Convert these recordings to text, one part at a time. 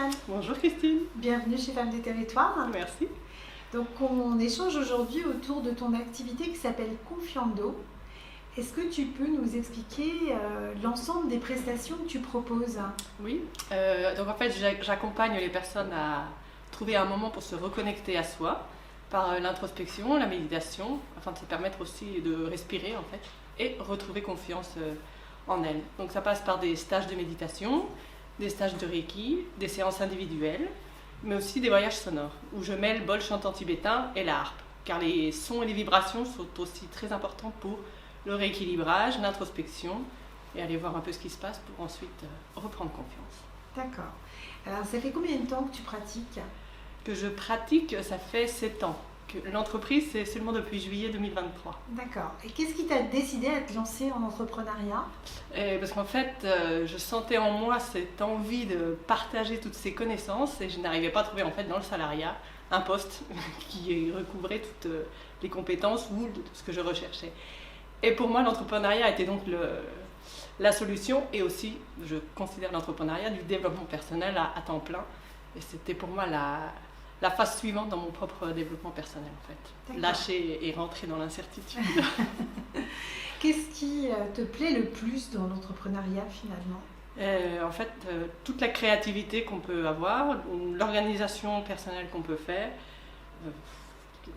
Vinciane. Bonjour Christine. Bienvenue chez Femmes des Territoires. Merci. Donc on échange aujourd'hui autour de ton activité qui s'appelle Confiando. Est-ce que tu peux nous expliquer l'ensemble des prestations que tu proposes? Oui, donc en fait j'accompagne les personnes à trouver un moment pour se reconnecter à soi par l'introspection, la méditation, afin de se permettre aussi de respirer en fait et retrouver confiance en elles. Donc ça passe par des stages de méditation, des stages de Reiki, des séances individuelles, mais aussi des voyages sonores où je mêle bol chantant tibétain et la harpe, car les sons et les vibrations sont aussi très importants pour le rééquilibrage, l'introspection et aller voir un peu ce qui se passe pour ensuite reprendre confiance. D'accord. Alors ça fait combien de temps que tu pratiques? Que je pratique, ça fait 7 ans. L'entreprise, c'est seulement depuis juillet 2023. D'accord. Et qu'est-ce qui t'a décidé à te lancer en entrepreneuriat? Parce qu'en fait, je sentais en moi cette envie de partager toutes ces connaissances et je n'arrivais pas à trouver en fait dans le salariat un poste qui recouvrait toutes les compétences ou ce que je recherchais. Et pour moi, l'entrepreneuriat était donc la solution et aussi, je considère l'entrepreneuriat du développement personnel à temps plein. Et c'était pour moi la phase suivante dans mon propre développement personnel en fait. Lâcher et rentrer dans l'incertitude. Qu'est-ce qui te plaît le plus dans l'entrepreneuriat finalement? En fait, toute la créativité qu'on peut avoir, l'organisation personnelle qu'on peut faire,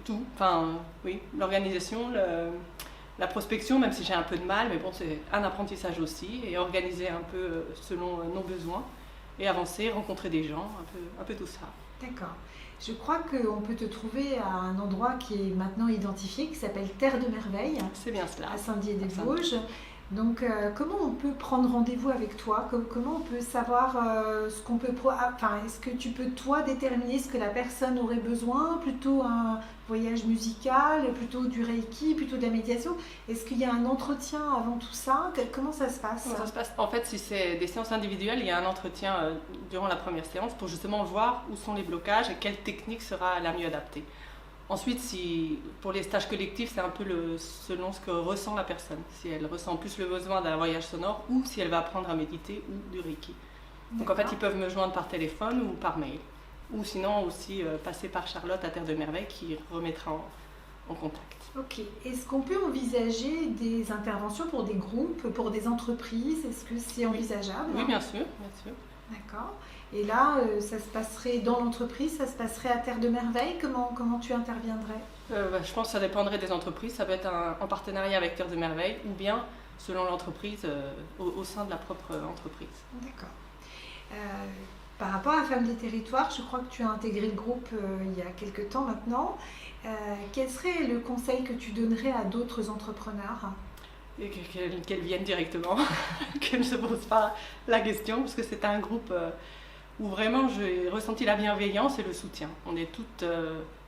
tout. Enfin, oui, l'organisation, la prospection, même si j'ai un peu de mal, mais bon, c'est un apprentissage aussi, et organiser un peu selon nos besoins, et avancer, rencontrer des gens, un peu tout ça. D'accord. Je crois qu'on peut te trouver à un endroit qui est maintenant identifié, qui s'appelle Terre de Merveille. C'est bien cela. À Saint-Dié-des-Vosges. Donc, comment on peut prendre rendez-vous avec toi? Comment on peut savoir ce qu'on peut... Enfin, est-ce que tu peux, toi, déterminer ce que la personne aurait besoin? Plutôt un voyage musical, plutôt du Reiki, plutôt de la médiation? Est-ce qu'il y a un entretien avant tout ça? Comment ça se passe? Ça se passe. En fait, si c'est des séances individuelles, il y a un entretien durant la première séance pour justement voir où sont les blocages et quelle technique sera la mieux adaptée. Ensuite, pour les stages collectifs, c'est un peu selon ce que ressent la personne. Si elle ressent plus le besoin d'un voyage sonore ou si elle va apprendre à méditer ou du Reiki. Donc en fait, ils peuvent me joindre par téléphone ou par mail. Ou sinon aussi passer par Charlotte à Terre de Merveille qui remettra en contact. Ok. Est-ce qu'on peut envisager des interventions pour des groupes, pour des entreprises? Est-ce que c'est envisageable? Oui, bien sûr, bien sûr. D'accord. Et là, ça se passerait dans l'entreprise, ça se passerait à Terre de Merveille. Comment tu interviendrais? Je pense que ça dépendrait des entreprises. Ça peut être en partenariat avec Terre de Merveille ou bien selon l'entreprise, au sein de la propre entreprise. D'accord. Par rapport à Femmes des Territoires, je crois que tu as intégré le groupe il y a quelques temps maintenant. Quel serait le conseil que tu donnerais à d'autres entrepreneurs? Et qu'elles viennent directement, qu'elles ne se posent pas la question, parce que c'est un groupe où vraiment j'ai ressenti la bienveillance et le soutien. On est toutes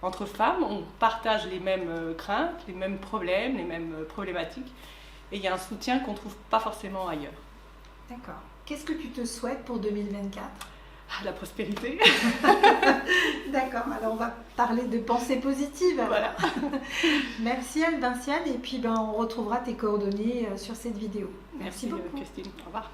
entre femmes, on partage les mêmes craintes, les mêmes problèmes, les mêmes problématiques, et il y a un soutien qu'on ne trouve pas forcément ailleurs. D'accord. Qu'est-ce que tu te souhaites pour 2024? La prospérité. D'accord, alors on va parler de pensée positive. Voilà. Merci Vinciane, et puis on retrouvera tes coordonnées sur cette vidéo. Merci beaucoup Christine, au revoir.